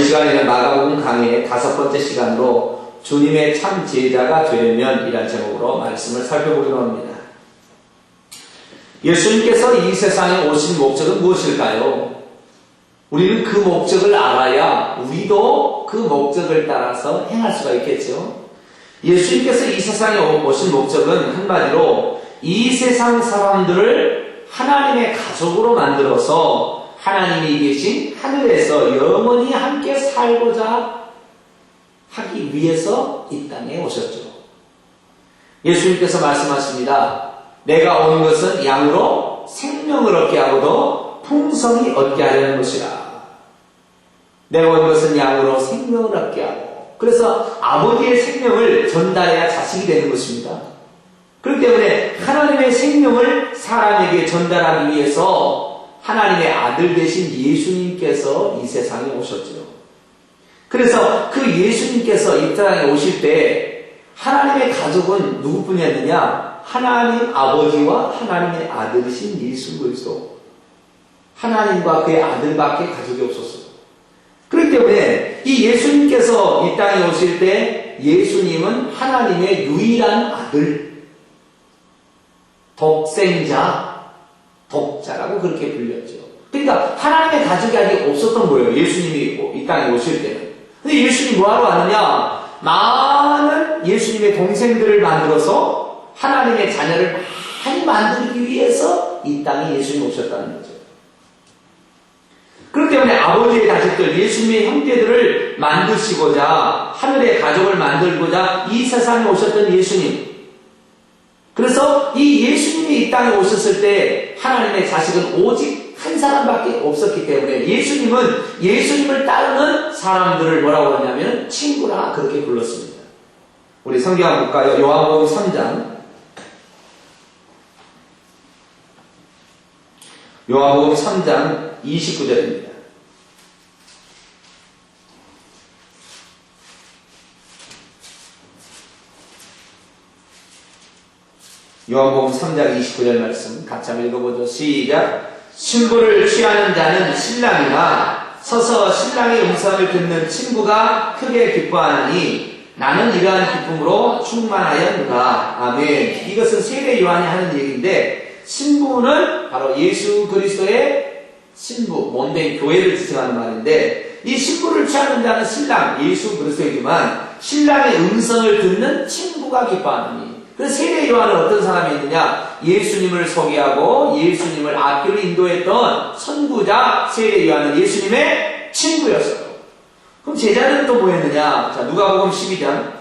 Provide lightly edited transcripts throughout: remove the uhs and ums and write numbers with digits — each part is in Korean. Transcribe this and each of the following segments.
시간에는 마가복음 강의의 5번째 시간으로 주님의 참 제자가 되려면 이란 제목으로 말씀을 살펴보기로 합니다. 예수님께서 이 세상에 오신 목적은 무엇일까요? 우리는 그 목적을 알아야 우리도 그 목적을 따라서 행할 수가 있겠죠. 예수님께서 이 세상에 오신 목적은 한마디로 이 세상 사람들을 하나님의 가족으로 만들어서 하나님이 계신 하늘에서 영원히 함께 살고자 하기 위해서 이 땅에 오셨죠. 예수님께서 말씀하십니다. 내가 온 것은 양으로 생명을 얻게 하고도 풍성히 얻게 하려는 것이라. 내가 온 것은 양으로 생명을 얻게 하고, 그래서 아버지의 생명을 전달해야 자식이 되는 것입니다. 그렇기 때문에 하나님의 생명을 사람에게 전달하기 위해서 하나님의 아들 되신 예수님께서 이 세상에 오셨죠. 그래서 그 예수님께서 이 땅에 오실 때 하나님의 가족은 누구뿐이었느냐? 하나님 아버지와 하나님의 아들이신 예수 그리스도, 하나님과 그의 아들밖에 가족이 없었어요. 그렇기 때문에 이 예수님께서 이 땅에 오실 때 예수님은 하나님의 유일한 아들, 독생자, 독자라고 그렇게 불렸죠. 그러니까 하나님의 가족이 아직 없었던 거예요. 예수님이 이 땅에 오실 때는. 근데 예수님이 뭐하러 왔느냐? 많은 예수님의 동생들을 만들어서 하나님의 자녀를 많이 만들기 위해서 이 땅에 예수님이 오셨다는 거죠. 그렇기 때문에 아버지의 자식들, 예수님의 형제들을 만드시고자, 하늘의 가족을 만들고자 이 세상에 오셨던 예수님. 그래서 이 예수님이 이 땅에 오셨을 때 하나님의 자식은 오직 한 사람밖에 없었기 때문에 예수님은 예수님을 따르는 사람들을 뭐라고 하냐면 친구라 그렇게 불렀습니다. 우리 성경 한번 볼까요? 요한복음 3장. 요한복음 3장 29절입니다. 요한복음 3장 29절 말씀 같이 한번 읽어보죠. 시작. 신부를 취하는 자는 신랑이나 서서 신랑의 음성을 듣는 친구가 크게 기뻐하니 나는 이러한 기쁨으로 충만하였노라. 아멘. 이것은 세례 요한이 하는 얘기인데, 신부는 바로 예수 그리스도의 신부, 몸된 교회를 지칭하는 말인데, 이 신부를 취하는 자는 신랑, 예수 그리스도이지만 신랑의 음성을 듣는 친구가 기뻐하니. 그래서 세례 요한은 어떤 사람이 있느냐? 예수님을 소개하고 예수님을 앞길로 인도했던 선구자 세례 요한은 예수님의 친구였어요. 그럼 제자들은 또 뭐였느냐? 자, 누가복음 12장.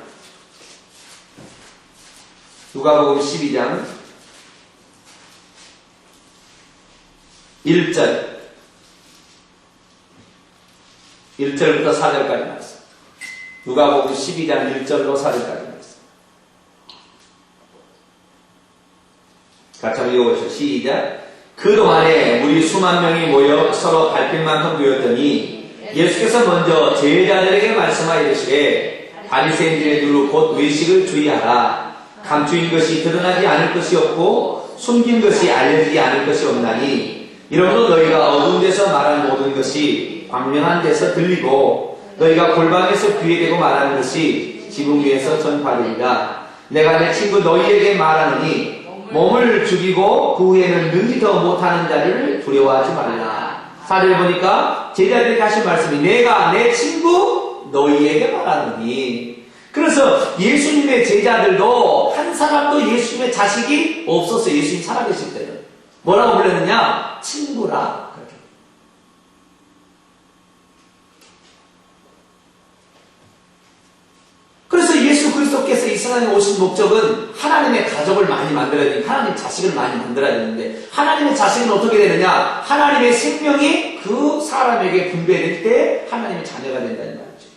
누가복음 12장 1절부터 4절까지 말씀. 누가복음 12장 1절로 4절까지 말씀. 같이 한번 읽어보시죠. 시작. 그동안에 우리 수만 명이 모여 서로 밟힐 만큼 모였더니 예수께서 먼저 제자들에게 말씀하여 이르시되 바리새인들의 누루 곧 외식을 주의하라. 감추인 것이 드러나지 않을 것이 없고 숨긴 것이 알려지지 않을 것이 없나니 이러므로 너희가 어두운 데서 말하는 모든 것이 광명한 데서 들리고 너희가 골방에서 귀에 대고 말하는 것이 지붕 위에서 전파되리라. 내가 내 친구 너희에게 말하노니 몸을 죽이고 그 후에는 능히 더 못하는 자를 두려워하지 말라. 4절 보니까 제자들이 하신 말씀이 내가 내 친구 너희에게 말하노니. 그래서 예수님의 제자들도 한 사람도 예수님의 자식이 없었어요. 예수님 살아계실 때는. 뭐라고 불렀느냐? 친구라. 그렇게. 그래서 예수 그리스도께서 이 세상에 오신 목적은 하나님의 가족을 많이 만들어야 되는데, 하나님의 자식을 많이 만들어야 되는데, 하나님의 자식은 어떻게 되느냐? 하나님의 생명이 그 사람에게 분배될 때 하나님의 자녀가 된다는 말이죠.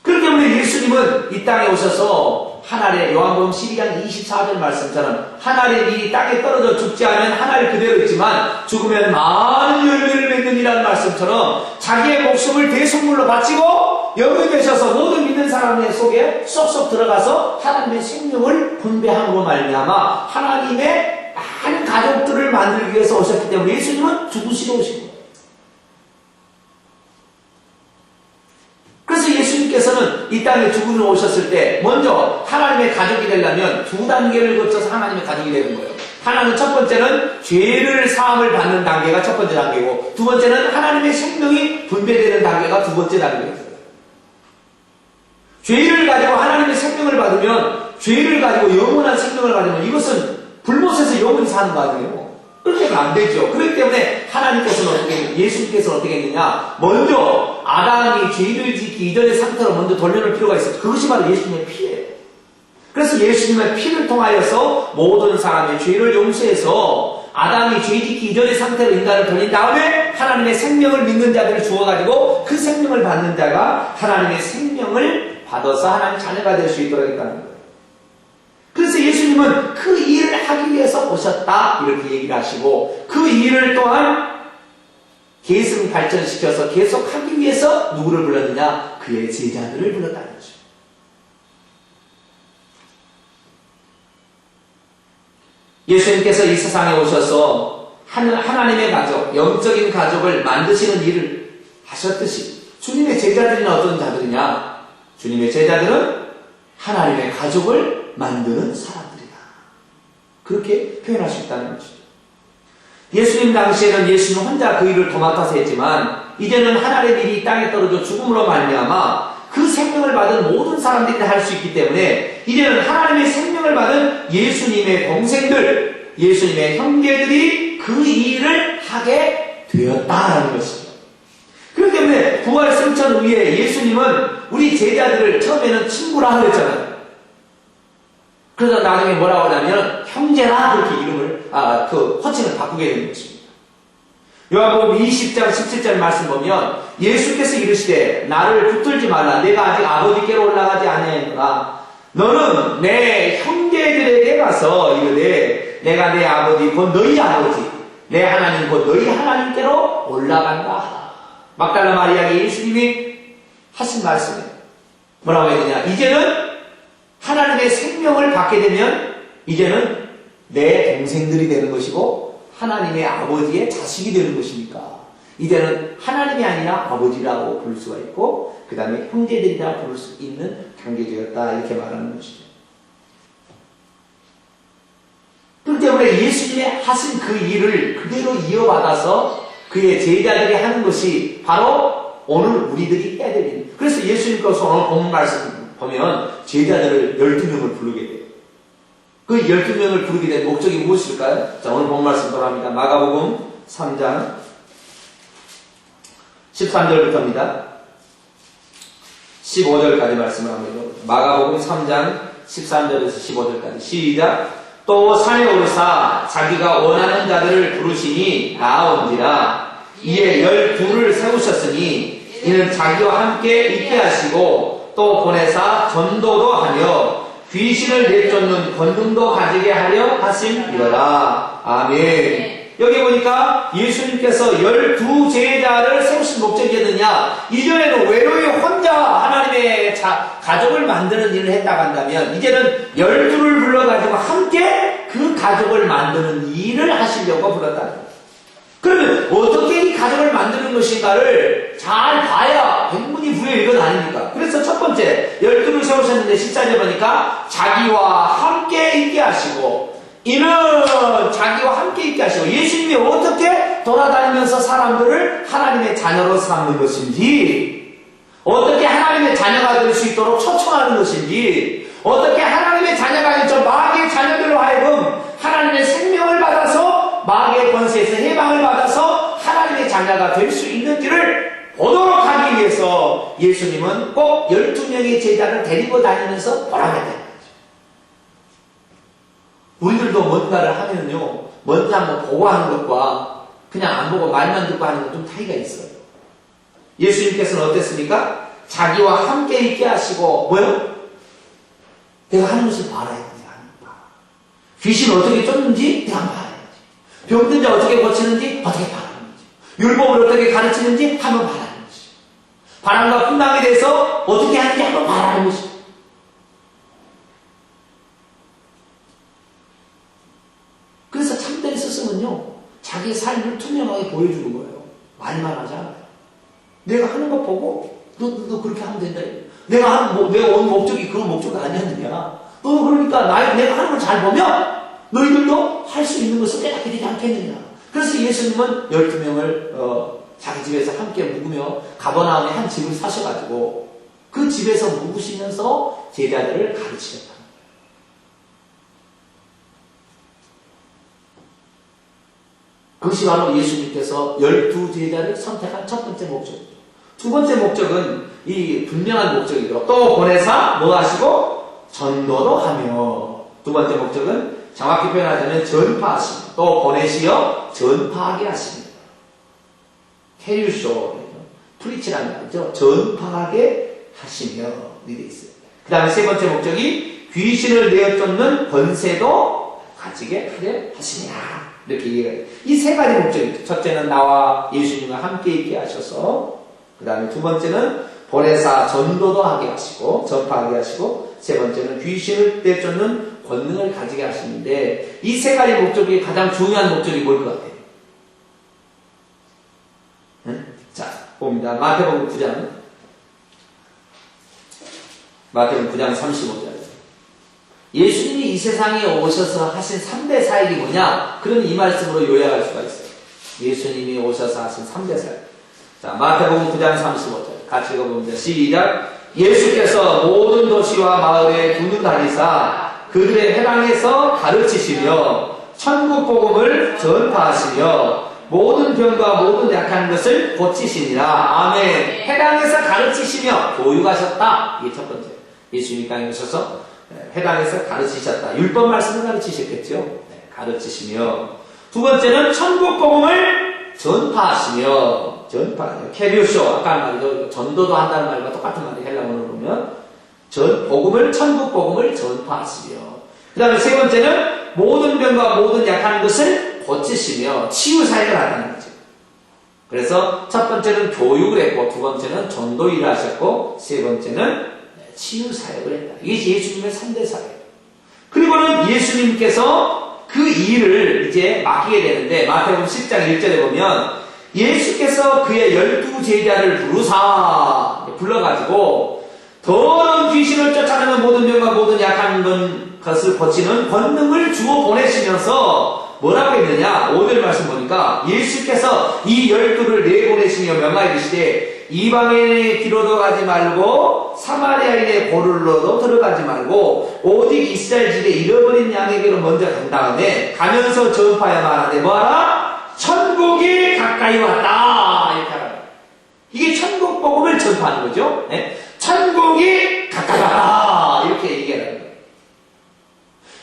그렇기 때문에 예수님은 이 땅에 오셔서 하늘에 요한복음 12장 24절 말씀처럼 하늘의 이 땅에 떨어져 죽지 않으면 하늘 그대로 있지만 죽으면 많은 열매를 맺느니라는 말씀처럼 자기의 목숨을 대속물로 바치고 여기 계셔서 모든 믿는 사람의 속에 쏙쏙 들어가서 하나님의 생명을 분배함으로 말미암아 하나님의 많은 가족들을 만들기 위해서 오셨기 때문에 예수님은 죽으시러 오신 거예요. 이 땅에 죽음으로 오셨을 때 먼저 하나님의 가족이 되려면 두 단계를 거쳐서 하나님의 가족이 되는 거예요. 하나는 첫 번째는 죄를 사함을 받는 단계가 첫 번째 단계고, 두 번째는 하나님의 생명이 분배되는 단계가 두 번째 단계예요. 죄를 가지고 하나님의 생명을 받으면, 죄를 가지고 영원한 생명을 가지면 이것은 불못에서 영원히 사는 거 아니에요. 그렇게 하면 안 되죠. 그렇기 때문에 하나님께서는 예수님께서는 어떻게 했느냐, 먼저 아담이 죄를 짓기 이전의 상태로 먼저 돌려놓을 필요가 있어요. 그것이 바로 예수님의 피예요. 그래서 예수님의 피를 통하여서 모든 사람의 죄를 용서해서 아담이 죄 짓기 이전의 상태로 인간을 돌린 다음에 하나님의 생명을 믿는 자들을 주어가지고 그 생명을 받는 자가 하나님의 생명을 받아서 하나님 자녀가 될 수 있도록 했다는 거예요. 그래서 예수님은 그 일을 하기 위해서 오셨다 이렇게 얘기를 하시고, 그 일을 또한 계승 발전시켜서 계속 하기 위해서 누구를 불렀느냐, 그의 제자들을 불렀다는 거죠. 예수님께서 이 세상에 오셔서 하나님의 가족, 영적인 가족을 만드시는 일을 하셨듯이 주님의 제자들은 어떤 자들이냐, 주님의 제자들은 하나님의 가족을 만드는 사람들이다. 그렇게 표현할 수 있다는 것이죠. 예수님 당시에는 예수는 혼자 그 일을 도맡아서 했지만, 이제는 하나님의 일이 이 땅에 떨어져 죽음으로 말미암아 그 생명을 받은 모든 사람들이 할 수 있기 때문에 이제는 하나님의 생명을 받은 예수님의 동생들, 예수님의 형제들이 그 일을 하게 되었다라는 것이죠. 그렇기 때문에 부활 승천 후에 예수님은 우리 제자들을 처음에는 친구라 그랬잖아요. 그러다 나중에 뭐라고 하냐면 형제라 그렇게 이름을 그 호칭을 바꾸게 되는 것입니다. 요한복음 20장 17절 말씀 보면 예수께서 이르시되 나를 붙들지 말라. 내가 아직 아버지께로 올라가지 아니하노라. 너는 내 형제들에게 가서 이르되 내가 내 아버지 곧 너희 아버지, 내 하나님 곧 너희 하나님께로 올라간다. 막달라 마리아에게 예수님이 하신 말씀이에요. 뭐라고 해야 되냐, 이제는 하나님의 생명을 받게 되면 이제는 내 동생들이 되는 것이고 하나님의 아버지의 자식이 되는 것이니까 이제는 하나님이 아니라 아버지라고 부를 수가 있고 그 다음에 형제들이라 부를 수 있는 관계되었다 이렇게 말하는 것이죠. 그렇기 때문에 예수님이 하신 그 일을 그대로 이어받아서 그의 제자들이 하는 것이 바로 오늘 우리들이 해야 될 일. 그래서 예수님께서 오늘 본문 말씀 보면 제자들을 12명을 부르게 돼요. 그 12명을 부르게 된 목적이 무엇일까요? 자, 오늘 본문 말씀 돌아갑니다. 마가복음 3장 13절부터입니다. 15절까지 말씀을 합니다. 마가복음 3장 13절에서 15절까지 시작. 또 산에 오르사 자기가 원하는 자들을 부르시니 나아온지라. 이에 12를 세우셨으니 이는 자기와 함께 있게 하시고 또 보내사 전도도 하며 귀신을 내쫓는 권능도 가지게 하려 하심이더라. 아멘. 여기 보니까 예수님께서 12제자를 세우신 목적이 뭐냐, 이전에는 외로이 혼자 하나님의 가족을 만드는 일을 했다고 한다면 이제는 12를 불러가지고 함께 그 가족을 만드는 일을 하시려고 불렀다는 거예요. 그러면 어떻게 이 가족을 만드는 것인가를 잘 봐야 백문이 불여 이건 아닙니까? 그래서 첫 번째 12를 세우셨는데 14절 보니까 자기와 함께 있게 하시고, 이는 자기와 함께 있게 하시고, 예수님이 어떻게 돌아다니면서 사람들을 하나님의 자녀로 삼는 것인지, 어떻게 하나님의 자녀가 될 수 있도록 초청하는 것인지, 어떻게 하나님의 자녀가 아닌 저 마귀의 자녀들로 하여금 하나님의 생명을 받아서 마귀의 권세에서 해방을 받아서 하나님의 자녀가 될 수 있는지를 보도록 하기 위해서 예수님은 꼭 12명의 제자를 데리고 다니면서 보라게 됩니다. 우리들도 뭔가를 하면요, 먼저 한번 보고 하는 것과 그냥 안 보고 말만 듣고 하는 건 좀 차이가 있어요. 예수님께서는 어땠습니까? 자기와 함께 있게 하시고, 뭐요? 내가 하는 것을 봐라 했더니 귀신 어떻게 쫓는지 내가 봐야지. 병든 자 어떻게 고치는지 어떻게 봐라는 거지. 율법을 어떻게 가르치는지 한번 봐라는 거지. 바람과 풍랑에 대해서 어떻게 하는지 한번 봐라는 거지. 그래서 참된 스승은요, 자기 삶을 투명하게 보여주는 거예요. 말만 하지 않아요. 내가 하는 거 보고 너 그렇게 하면 된다. 내가 온 목적이 그런 목적이 아니었느냐. 너 그러니까 내가 하는 걸 잘 보면 너희들도 할 수 있는 것을 깨닫게 되지 않겠느냐. 그래서 예수님은 12명을 자기 집에서 함께 묵으며 가버나움에 한 집을 사셔가지고 그 집에서 묵으시면서 제자들을 가르치셨다. 그것이 바로 예수님께서 12제자를 선택한 첫 번째 목적이죠. 두 번째 목적은 이 분명한 목적이죠. 또 보내사 뭐 하시고 전도도 하며. 두 번째 목적은 정확히 표현하자면 전파하시며 또 보내시어 전파하게 하십니다. 캐리쇼, 프리치라는 말이죠. 전파하게 하시며 이렇게 있어요. 그 다음에 세 번째 목적이 귀신을 내어쫓는 권세도 가지게 하려 하시냐. 이렇게 이해해요. 이 세 가지 목적이죠. 첫째는 나와 예수님과 함께 있게 하셔서, 그 다음에 두 번째는 보내사 전도도 하게 하시고 전파하게 하시고, 세 번째는 귀신을 내쫓는 권능을 가지게 하시는데, 이 세 가지 목적이 가장 중요한 목적이 뭘 것 같아요? 응? 자, 봅니다. 마태복음 9장 35절. 예수님이 이 세상에 오셔서 하신 3대 사역이 뭐냐? 그런 이 말씀으로 요약할 수가 있어요. 예수님이 오셔서 하신 3대 사역. 자, 마태복음 9장 35절. 같이 읽어봅니다. 시작. 예수께서 모든 도시와 마을에 두루 다니사 그들의 회당에서 가르치시며 천국 복음을 전파하시며 모든 병과 모든 약한 것을 고치시니라. 아멘. 회당에서 가르치시며 교육하셨다. 이게 첫 번째. 예수님이 땅에 오셔서 회당에서 가르치셨다. 율법 말씀을 가르치셨겠죠. 가르치시며. 두 번째는 천국 복음을 전파하시며. 캐리쇼. 아까 말이죠. 전도도 한다는 말과 똑같은 말이 헬라어로 보면 천국 복음을 전파하시며. 그 다음에 세 번째는 모든 병과 모든 약한 것을 고치시며 치유 사역을 한다는 거죠. 그래서 첫 번째는 교육을 했고, 두 번째는 전도 일을 하셨고, 세 번째는 치유 사역을 했다. 이게 예수님의 3대 사역. 그리고는 예수님께서 그 일을 이제 맡기게 되는데, 마태복음 10장 1절에 보면 예수께서 그의 12제자를 불러가지고 더러운 귀신을 쫓아내는 모든 병과 모든 약한 것을 고치는 권능을 주어 보내시면서 뭐라고 했느냐? 5절 말씀 보니까 예수께서 이 12를 내보내시며 명하이르시되 이방인의 길로도 가지 말고 사마리아인의 고를로도 들어가지 말고 오직 이스라엘 집에 잃어버린 양에게로 먼저 간 다음에 가면서 전파하여 말하되 뭐하라? 천국이 가까이 왔다. 이렇게 하라. 이게 천국 복음을 전파하는 거죠. 네? 천국이 가까이 왔다. 이렇게 얘기하는 거예요.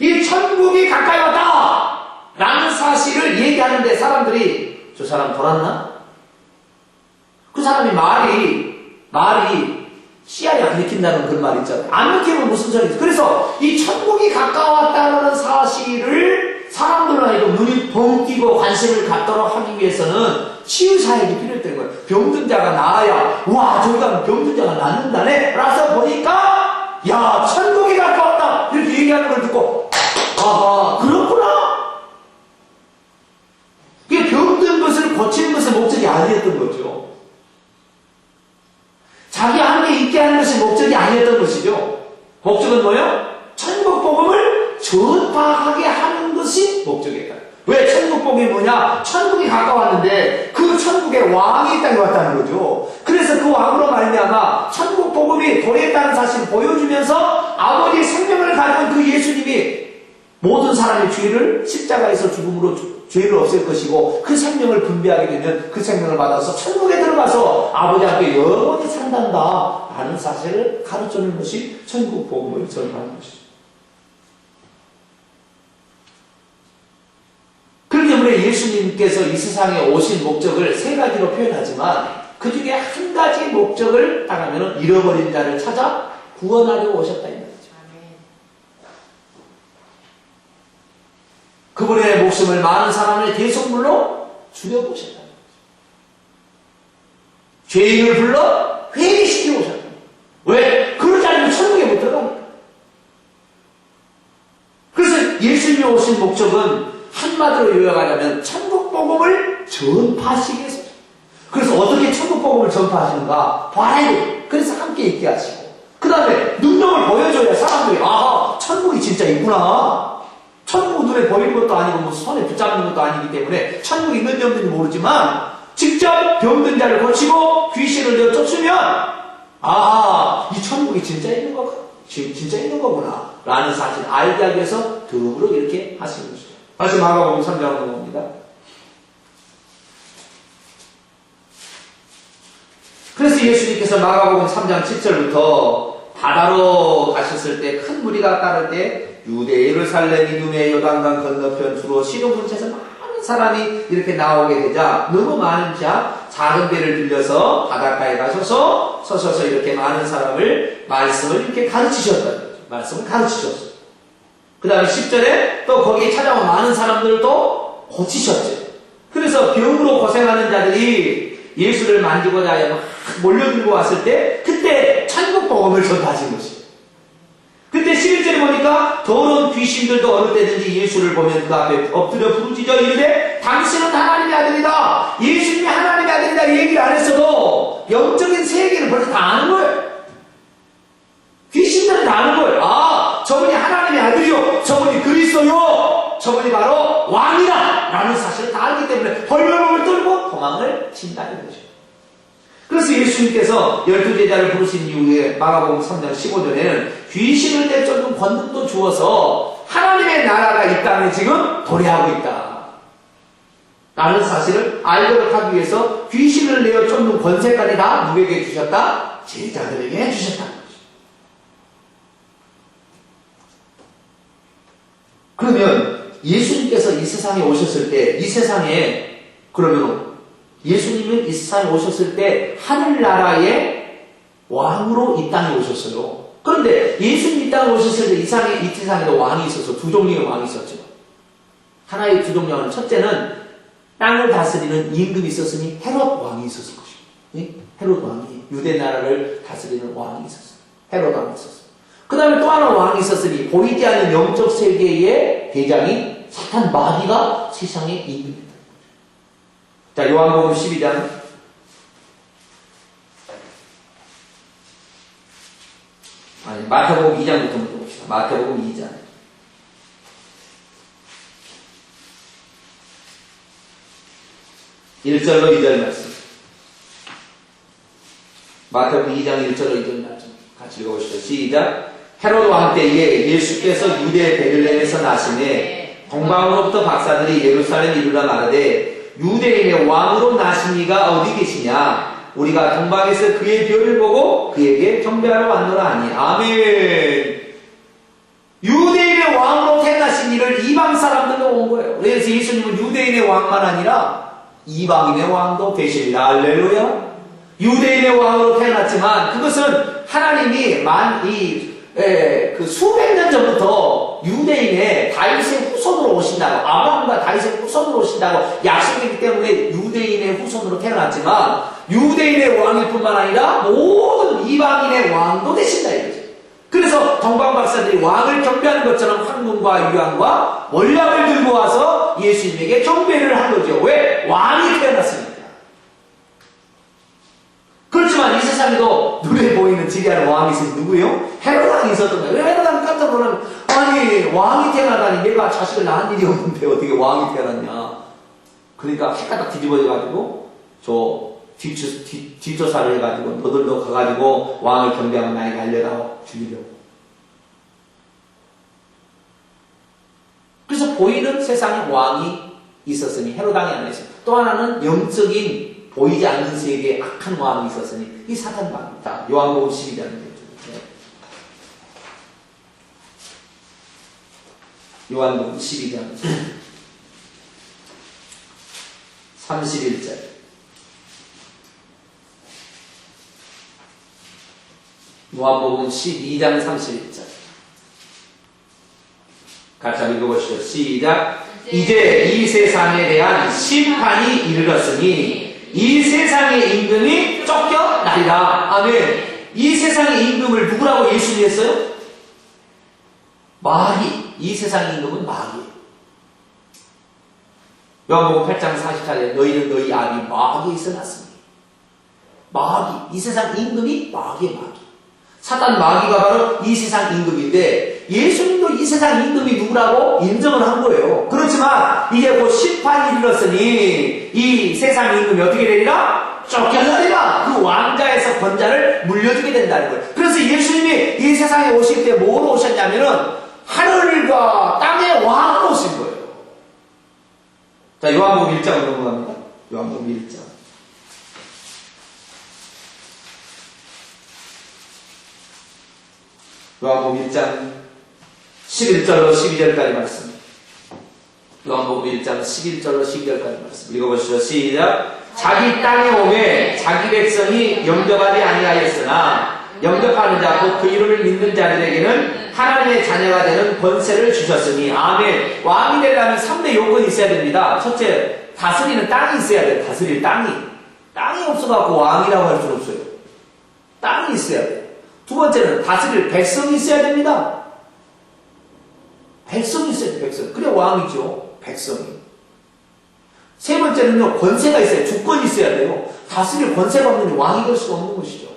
이 천국이 가까이 왔다 라는 사실을 얘기하는데 사람들이 저 사람 돌았나? 그 사람이 말이 씨알이 안 익힌다는 그런 말 있잖아요. 안 익히면 무슨 소리지? 그래서 이 천국이 가까웠다는 사실을 사람들은 아니고 눈이 벙 뜨고 관심을 갖도록 하기 위해서는 치유사역이 필요했던 거예요. 병든 자가 나아야, 와, 저기가 병든 자가 낫는다네? 라서 보니까, 야, 천국이 가까웠다! 이렇게 얘기하는 걸 듣고, 아, 그렇구나! 그게 병든 것을 고치는 것의 목적이 아니었던 거죠. 자기 함께 있게 하는 것이 목적이 아니었던 것이죠. 목적은 뭐예요? 천국 복음을 전파하게 하는 것이 목적이다. 왜 천국 복음이 뭐냐? 천국이 가까웠는데 그 천국의 왕이 이 땅에 왔다는 거죠. 그래서 그 왕으로 말미암아 천국 복음이 도래했다는 사실을 보여주면서 아버지의 생명을 가진 그 예수님이 모든 사람의 죄를 십자가에서 죽음으로 죄를 없앨 것이고 그 생명을 분배하게 되면 그 생명을 받아서 천국에 들어가서 아버지 앞에 영원히 산단다 라는 사실을 가르쳐주는 것이 천국 복음을 전하는 것이죠. 그렇기 때문에 예수님께서 이 세상에 오신 목적을 세 가지로 표현하지만 그 중에 한 가지 목적을 따르면 잃어버린 자를 찾아 구원하려고 오셨다 이 말이죠. 그분의 목숨을 많은 사람의 대속물로 줄여보셨다. 죄인을 불러 회개시키고 오셨다. 왜? 그러지 않으면 천국에 못 들어갑니다. 그래서 예수님이 오신 목적은 한마디로 요약하자면 천국 복음을 전파하시기 위해서. 그래서 어떻게 천국 복음을 전파하시는가? 봐야 돼. 함께 있게 하시고 그 다음에 능력을 보여줘야 사람들이 아하 천국이 진짜 있구나. 천국 눈에 보이는 것도 아니고 뭐 손에 붙잡는 것도 아니기 때문에 천국이 있는지 없는지 모르지만 직접 병든 자를 고치고 귀신을 내어 쫓으면 아하 이 천국이 진짜 있는 거구나 라는 사실 알게 하기 위해서 드음으로 이렇게 하시는 것이죠. 다시 마가복음 3장으로 봅니다. 그래서 예수님께서 마가복음 3장 7절부터 바다로 가셨을 때 큰 무리가 따를 때 유대 예루살렘 이두메 요단강 건너편 주로 시돈분처에서 많은 사람이 이렇게 나오게 되자 너무 많은 자 작은 배를 빌려서 바닷가에 가셔서 서셔서 이렇게 많은 사람을 말씀을 이렇게 가르치셨다는 거죠. 말씀을 가르치셨어요. 그 다음에 10절에 또 거기에 찾아온 많은 사람들도 고치셨죠. 그래서 병으로 고생하는 자들이 예수를 만지고자 하여 막 몰려들고 왔을 때 그때 천국 복음을 전하신 것이에요. 그때 11절에 보니까 더러운 귀신들도 어느 때든지 예수를 보면 그 앞에 엎드려 부르짖어 이르되 당신은 하나님의 아들이다. 예수님이 하나님의 아들이다. 이 얘기를 안 했어도 영적인 세계를 벌써 다 아는 거예요. 귀신들은 다 아는 거예요. 아 저분이 하나님의 아들이요. 저분이 그리스도요. 저분이 바로 왕이다. 라는 사실을 다 알기 때문에 벌벌벌 떨고 도망을 친다는 거죠. 그래서 예수님께서 12제자를 부르신 이후에 마가복음 3장 15절에는 귀신을 내쫓는 권능도 주어서 하나님의 나라가 이 땅에 지금 도래하고 있다. 라는 사실을 알도록 하기 위해서 귀신을 내어 쫓는 권세까지 다 누구에게 주셨다? 제자들에게 주셨다는 거죠. 그러면 예수님께서 이 세상에 오셨을 때 이 세상에 그러면 예수님은 이 세상에 오셨을 때 하늘나라의 왕으로 이 땅에 오셨어요. 그런데 예수님 이 땅에 오셨을 때 이 세상에도 왕이 있어서 두 종류의 왕이 있었죠. 하나의 두 종류는 첫째는 땅을 다스리는 임금이 있었으니 헤롯 왕이 있었을 것이고 헤롯 왕이 유대 나라를 다스리는 왕이 있었어요. 헤롯 왕이 있었어요. 그 다음에 또 하나 왕이 있었으니 보이지 않는 영적 세계의 대장이 사탄 마귀가 세상의 임금입니다. 자, 요한복음 12장 마태복음 2장부터 먼저 봅시다. 마태복음 2장 1절로 2절 말씀. 마태복음 2장 1절로 2절 말씀 같이 읽어보시죠. 시작. 헤롯 왕 때에 예수께서 유대 베들레헴에서 나시매 동방으로부터 박사들이 예루살렘에 이르러 말하되 유대인의 왕으로 나신 이가 어디 계시냐? 우리가 동방에서 그의 별을 보고 그에게 경배하러 왔노라 하니. 아멘. 유대인의 왕으로 태어나신 이를 이방 사람들도 온 거예요. 그래서 예수님은 유대인의 왕만 아니라 이방인의 왕도 되십니다. 할렐루야. 유대인의 왕으로 태어났지만 그것은 하나님이 그 수백 년 전부터 유대인의 다윗의 후손으로 오신다고, 아브라함과 다윗의 후손으로 오신다고 약속이기 때문에 유대인의 후손으로 태어났지만 유대인의 왕일 뿐만 아니라 모든 이방인의 왕도 되신다 이거죠. 그래서 동방 박사들이 왕을 경배하는 것처럼 황금과 유황과 몰약을 들고 와서 예수님에게 경배를 한 거죠. 왜? 왕이 태어났으니까. 그렇지만 이 세상에도 눈에 보이는 지리하는 왕이 있으면 누구예요? 헤롯 왕이 있었던 거예요. 헤롯 왕이 깜짝 놀라면 아니 왕이 태어나다니 내가 자식을 낳은 일이 없는데 어떻게 왕이 태어났냐. 그러니까 해가 딱 뒤집어져가지고 저 뒷조사를 해가지고 너들도 가가지고 왕을 경배하면 나에게 알려라 죽이려고. 그래서 보이는 세상에 왕이 있었으니 헤롯 왕이 안 했어요. 또 하나는 영적인 보이지 않는 세계에 악한 왕이 있었으니 이 사탄 왕입니다. 요한복음 12장입니다. 요한복음 12장 31절 요한복음 12장 31절 같이 한번 읽어보시죠. 시작. 이제 이 세상에 대한 심판이 이르렀으니 이 세상의 임금이 쫓겨나리라. 아멘. 이 세상의 임금을 누구라고 예수님이 했어요? 마귀. 이 세상의 임금은 마귀. 요한복음 8장 44절에 너희는 너희 아비 마귀에서 났으니 마귀, 이 세상 임금이 마귀의 마귀. 사단 마귀가 바로 이 세상 임금인데 예수님도 이 세상 임금이 누구라고 인정을 한 거예요. 그렇지만 이제 곧 심판이 이르렀으니 이 세상 임금이 어떻게 되리라? 쫓겨나리라. 그 왕자에서 권자를 물려주게 된다는 거예요. 그래서 예수님이 이 세상에 오실 때 뭐로 오셨냐면은 하늘과 땅의 왕으로 오신 거예요. 자, 요한복음 1장으로 넘어갑니다. 요한복음 1장. 요한복음 1장 11절로 12절까지 말씀. 요한복음 1장 11절로 12절까지 말씀. 읽어보시죠. 시작. 자기 땅에 오매 자기 백성이 영접하지 아니하였으나 영접하는 자 곧 그 이름을 믿는 자들에게는 하나님의 자녀가 되는 권세를 주셨으니. 아멘. 왕이 되려면 3대 요건이 있어야 됩니다. 첫째, 다스리는 땅이 있어야 돼요. 다스릴 땅이 없어갖고 왕이라고 할 수는 없어요. 땅이 있어야 돼요. 두 번째는 다스릴 백성이 있어야 됩니다. 백성이 있어야 돼요. 백성. 그래 왕이죠. 백성이. 세 번째는요, 권세가 있어요. 주권이 있어야 돼요. 다스릴 권세가 없는 왕이 될 수가 없는 것이죠.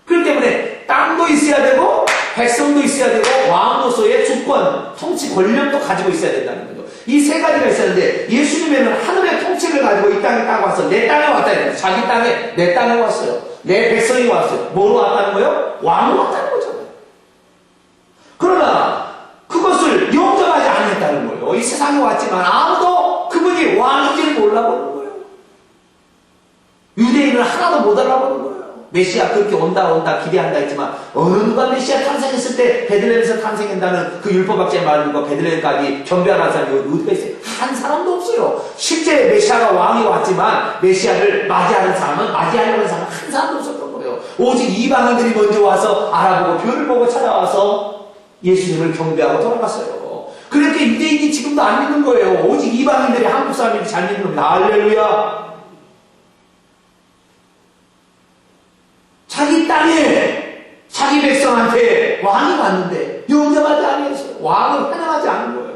그렇기 때문에 땅도 있어야 되고 백성도 있어야 되고 왕으로서의 주권, 통치 권력도 가지고 있어야 된다는 거죠. 이 세 가지가 있었는데 예수님에는 하늘의 통치를 가지고 이 땅에 딱 와서 내 땅에 왔다 해요. 자기 땅에, 내 땅에 왔어요. 내 백성이 왔어요. 뭐로 왔다는 거예요? 왕으로 왔다는 거잖아요. 그러나 그것을 용접하지 않았다는 거예요. 이 세상에 왔지만 아무도 그분이 왕인지를 몰라보는 거예요. 유대인은 하나도 못 알아보는 거예요. 메시아 그렇게 온다 기대한다 했지만 어느 누가 메시아 탄생했을 때 베들레헴에서 탄생한다는 그 율법학자의 말과 베들레헴까지 경배하는 사람이 어디가 있어요? 한 사람도 없어요. 실제 메시아가 왕이 왔지만 메시아를 맞이하는 사람은 맞이하려는 사람은 한 사람도 없었던 거예요. 오직 이방인들이 먼저 와서 알아보고 별을 보고 찾아와서 예수님을 경배하고 돌아갔어요. 그렇게 유대인이 지금도 안 믿는 거예요. 오직 이방인들이 한국 사람들이 잘 믿는 겁니다. 할렐루야. 자기 땅에 자기 백성한테 왕이 왔는데 영접하지 아니했어요. 왕을 환영하지 않은 거예요.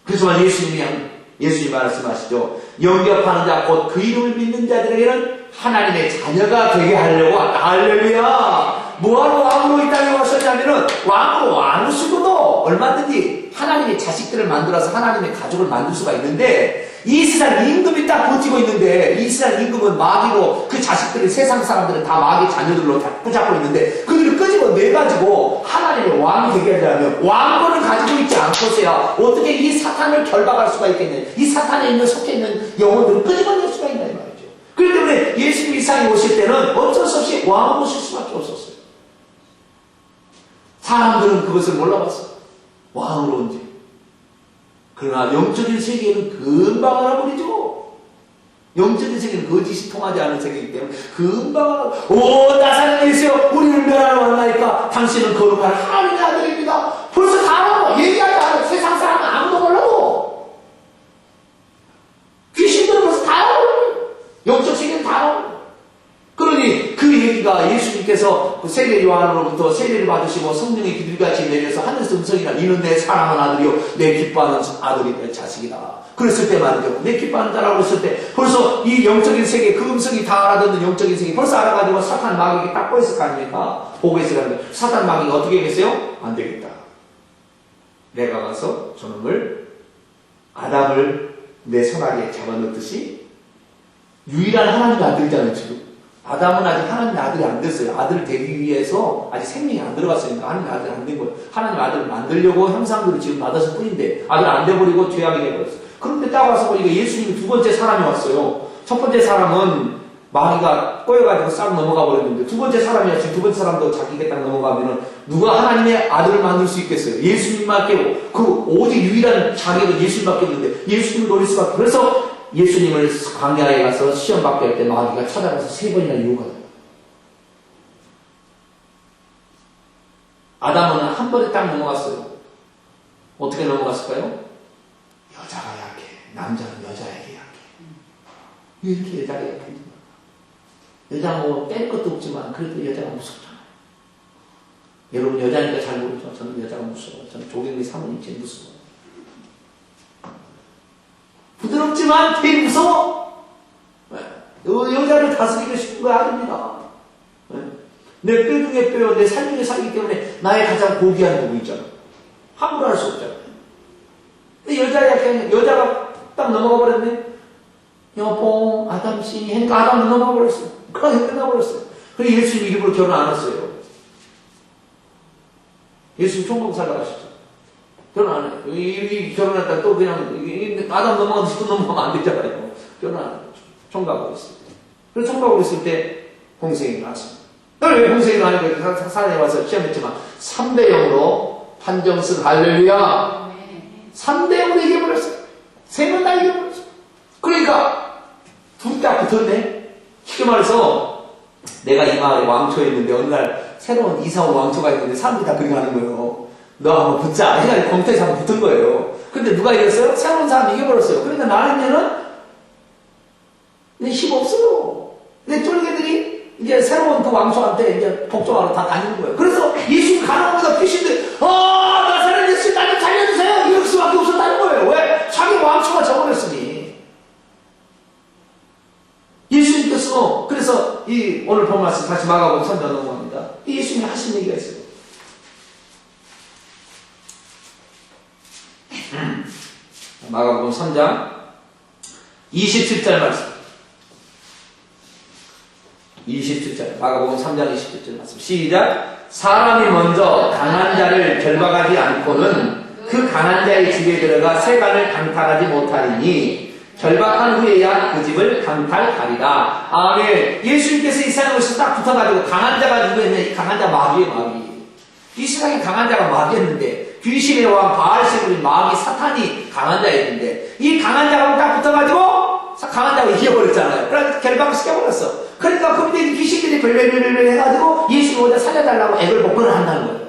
그렇지만 예수님 말씀하시죠. 영접하는 자 곧 그 이름을 믿는 자들에게는 하나님의 자녀가 되게 하려고 왔다. 할렐루야. 뭐하러 왕으로 이 땅에 오셨냐면은 왕으로 왕으시고도 얼마든지 하나님의 자식들을 만들어서 하나님의 가족을 만들 수가 있는데 이 세상 임금이 딱 버티고 있는데 이 세상 임금은 마귀로 그 자식들이 세상 사람들은 다 마귀 자녀들로 다 붙잡고 있는데 그들을 끄집어내가지고 하나님의 왕이 되게 하려면 왕권을 가지고 있지 않고서야 어떻게 이 사탄을 결박할 수가 있겠냐. 이 사탄에 속해 있는 영혼들을 끄집어낼 수가 있나 이 말이죠. 그렇기 때문에 예수님이 이 세상에 오실 때는 어쩔 수 없이 왕으로 오실 수밖에 없었어요. 사람들은 그것을 몰라봤어요. 왕으로 온지. 그러나 영적인 세계에는 금방 알아버리죠. 영적인 세계는 거짓이 통하지 않은 세계이기 때문에 금방 알아. 오, 나사렛에서 우리를 멸하러 왔나이까 당신은 거룩한 하나님의 아들입니다. 벌써 다 알아. 얘기하지 않아. 세상 사람은 아무도 몰라도. 귀신들은 벌써 다 알아. 영적 세계는 다 알아. 그러니 그 얘기가 예수님께서 그 세례 요한으로부터 세례를 받으시고 성령의 기둥같이 내려서 하늘에서 음성이라 이는 내 사랑하는 아들이요 내 기뻐하는 아들이 내 자식이다. 그랬을 때 말이죠. 내 기뻐하는 자라고 했을 때 벌써 이 영적인 세계 그 음성이 다 알아듣는 영적인 세계 벌써 알아가지고 사탄 마귀에게 딱 보였을 거 아닙니까? 보고 있을 거 아닙니까? 사탄 마귀가 어떻게 했겠어요? 안 되겠다. 내가 가서 저놈을 아담을 내 손아래에 잡아넣듯이 유일한 하나님의 아들이잖아요 지금. 아담은 아직 하나님의 아들이 안 됐어요. 아들을 되기 위해서 아직 생명이 안 들어갔으니까 하나님의 아들이 안 된 거예요. 하나님의 아들을 만들려고 형상들을 지금 받았을 뿐인데 아들 안 돼버리고 죄악이 돼버렸어요. 그런데 딱 와서 보니까 예수님이 두 번째 사람이 왔어요. 첫 번째 사람은 마귀가 꼬여가지고 싹 넘어가 버렸는데 두 번째 사람이 지금 두 번째 사람도 자기가 딱 넘어가면은 누가 하나님의 아들을 만들 수 있겠어요? 예수님밖에 그 오직 유일한 자기가 예수님밖에 없는데 예수님을 노릴 수밖에. 그래서 예수님을 광야에 가서 시험 받게 할 때 마귀가 찾아가서 3번이나 유혹하더라고요. 아담은 한 번에 딱 넘어갔어요. 어떻게 넘어갔을까요? 여자가 약해. 남자는 여자에게 약해. 왜 이렇게 여자가 약해지? 여자 뭐 뺄 것도 없지만 그래도 여자가 무섭잖아요. 여러분 여자니까 잘 모르죠. 저는 여자가 무서워요. 저는 조경미 사모님 제일 무서워요. 부드럽지만 되게 무서워. 왜? 여자를 다스리고 싶은 거 아닙니다. 내 뼈 중에 뼈, 내 살 중에 살이기 때문에 나의 가장 고귀한 부분 있잖아. 함부로 할 수 없잖아. 근데 여자가 딱 넘어가 버렸네. 여보, 아담씨, 하니까 아담은 넘어가 버렸어. 그냥 끝나버렸어. 그래서 예수님 이름으로 결혼 안 했어요. 예수님 총각 살다 가셨죠. 결혼 안 해요. 이 결혼했다 또 그냥, 아담 넘어가듯이 또 넘어가면 안 되잖아요. 결혼 안 해요. 총각하고 있을 때. 그래서 총각하고 있을 때 공생이 나왔습니다. 왜 공생이 나니까 사단에 와서 시험했지만 3대 0으로 판정승 할렐루야. 3대 0으로 이겨버렸어요. 3번 다 이겨버렸어요. 그러니까 둘 다 붙었네. 쉽게 말해서 내가 이 마을에 왕초였는데 어느 날 새로운 이사 온 왕초가 있는데 사람들이 다 그렇게 하는 거예요. 너 한번 붙자. 해가지고 검토에서 한번 붙은 거예요. 근데 누가 이겼어요? 새로운 사람이 이겨버렸어요. 그러니까 나는요 힘 없어요. 근데 쫄개들이 이제 새로운 그 왕초한테 이제 복종하러 다 다니는 거예요. 그래서 예수님 가는 것보다 귀신들, 나사렛 예수 나 좀 살려주세요! 이럴 수밖에 없었다는 거예요. 왜? 자기 왕초가 져버렸으니. 예수님께서, 그래서 오늘 본 말씀 다시 마가복음 3장 넘어갑니다. 예수님이 하신 얘기가 있어요. 마가복음 3장 27절 말씀. 27절, 마가복음 3장 27절 말씀. 시작. 사람이 먼저 강한 자를 결박하지 않고는 그 강한 자의 집에 들어가 세간을 강탈하지 못하리니 결박한 후에야 그 집을 강탈하리라. 아멘. 예수님께서 이 세상에 오셔서 딱 붙어가지고 강한 자가 누구였냐? 이 강한 자 마귀예요, 마귀. 이 세상에 강한 자가 마귀였는데 귀신의 왕 바알세불인 마귀 사탄이 강한 자였는데 이 강한 자가 딱 붙어가지고 강한 자가 이겨버렸잖아요. 그래서 결박을 시켜버렸어. 그러니까 그때 귀신들이 별별별별 해가지고 예수님 오자 살려달라고 애를 복권을 한다는 거예요.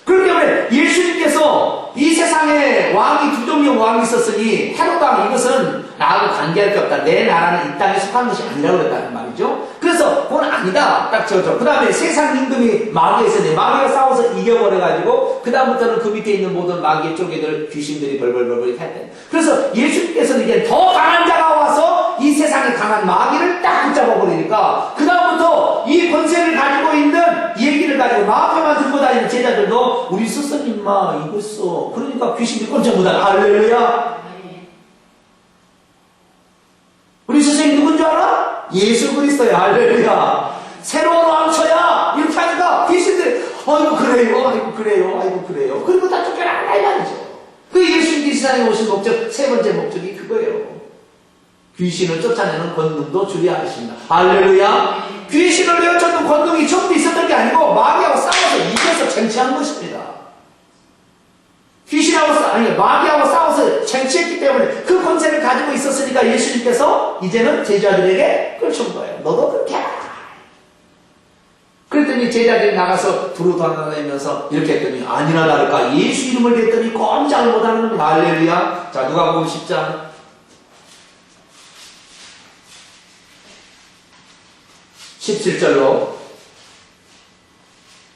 그렇기 때문에 예수님께서 이 세상에 왕이 두 종류의 왕이 있었으니 헤롯 왕 이것은 나하고 관계할 게 없다. 내 나라는 이 땅에 속한 것이 아니라고 그랬다는 말이죠. 그래서 그건 아니다. 딱 저죠. 그 다음에 세상 임금이 마귀가 있었는데 마귀가 싸워서 이겨버려가지고 그 다음부터는 그 밑에 있는 모든 마귀의 쫄개들 귀신들이 벌벌벌벌 했대. 그래서 예수님께서는 이제 더 강한 자가 와서 이 세상에 강한 마귀를 딱 붙잡아버리니까 그 다음부터 이 권세를 가지고 있는 이 얘기를 가지고 마귀만 들고 다니는 제자들도 우리 스승님 마 이거 써. 그러니까 귀신들이 꼼짝 못하네. 할렐루야. 우리 스승님 누군지 알아? 예수 그리스도야. 할렐루야. 새로운 왕초야. 이렇게 하니까 귀신들이 아이고 그래요. 아이고 그래요. 아이고 그래요. 그리고 다 쫓겨나간다 이 말이죠. 그 예수님이 이 세상에 오신 목적, 세 번째 목적이 그거예요. 귀신을 쫓아내는 권능도 주의해야 하십니다. 할렐루야. 귀신을 내쫓는 권능이 전부 있었던 게 아니고 마귀하고 싸워서 이겨서 쟁취한 것입니다. 마귀하고 싸워서 쟁취했기 때문에 그 권세를 가지고 있었으니까 예수님께서 이제는 제자들에게 끌쳐온 거예요. 너도 그렇게 해라. 그랬더니 제자들이 나가서 두루 돌아다니면서 이렇게 했더니 아니나 다를까 예수 이름을 댔더니 꼼짝을 못하는 겁니다. 할렐루야. 자, 누가복음 10장 17절로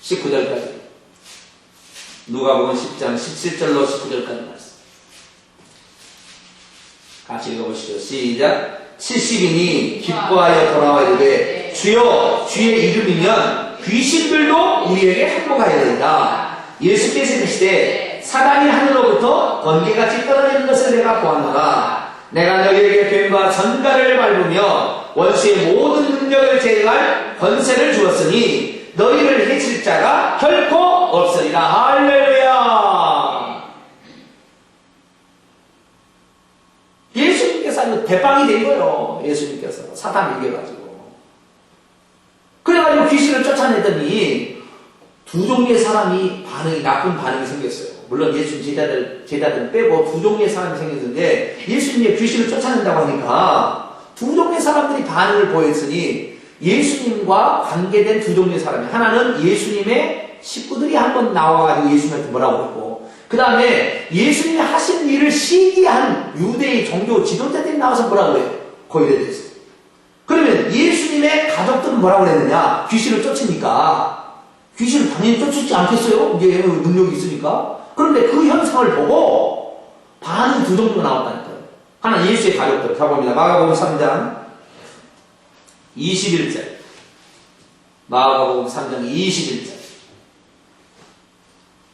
19절까지. 누가복음 10장 17절로 19절까지 말씀. 같이 읽어보시죠. 시작. 70인이 기뻐하여 돌아와 이르되 주여 주의 이름이면 귀신들도 우리에게 항복하여야 예수께서 이르시되 사단이 하늘로부터 번개같이 떨어지는 것을 내가 보았노라. 내가 너희에게 뱀과 전갈을 밟으며 원수의 모든 능력을 제거할 권세를 주었으니 너희를 해칠 자가 결코 없으리라. 할렐루야. 예수님께서 대빵이 된 거예요. 예수님께서 사탄을 이겨가지고. 그래가지고 귀신을 쫓아내더니 두 종류의 사람이 나쁜 반응이 생겼어요. 물론 예수님 제자들 빼고 두 종류의 사람이 생겼는데 예수님이 귀신을 쫓아낸다고 하니까 두 종류의 사람들이 반응을 보였으니 예수님과 관계된 두 종류의 사람이, 하나는 예수님의 식구들이 한번 나와가지고 예수님한테 뭐라고 했고, 그 다음에 예수님이 하신 일을 시기한 유대의 종교 지도자들이 나와서 뭐라고 그래요? 거기에 대해서. 그러면 예수님의 가족들은 뭐라고 그랬느냐? 귀신을 쫓으니까 귀신을 당연히 쫓지 않겠어요? 이게 능력이 있으니까. 그런데 그 현상을 보고 반응 두 종류가 나왔다니까요. 하나 예수의 가족들. 가봅니다. 마가복음 3장 21절. 마가복음 3장 21절.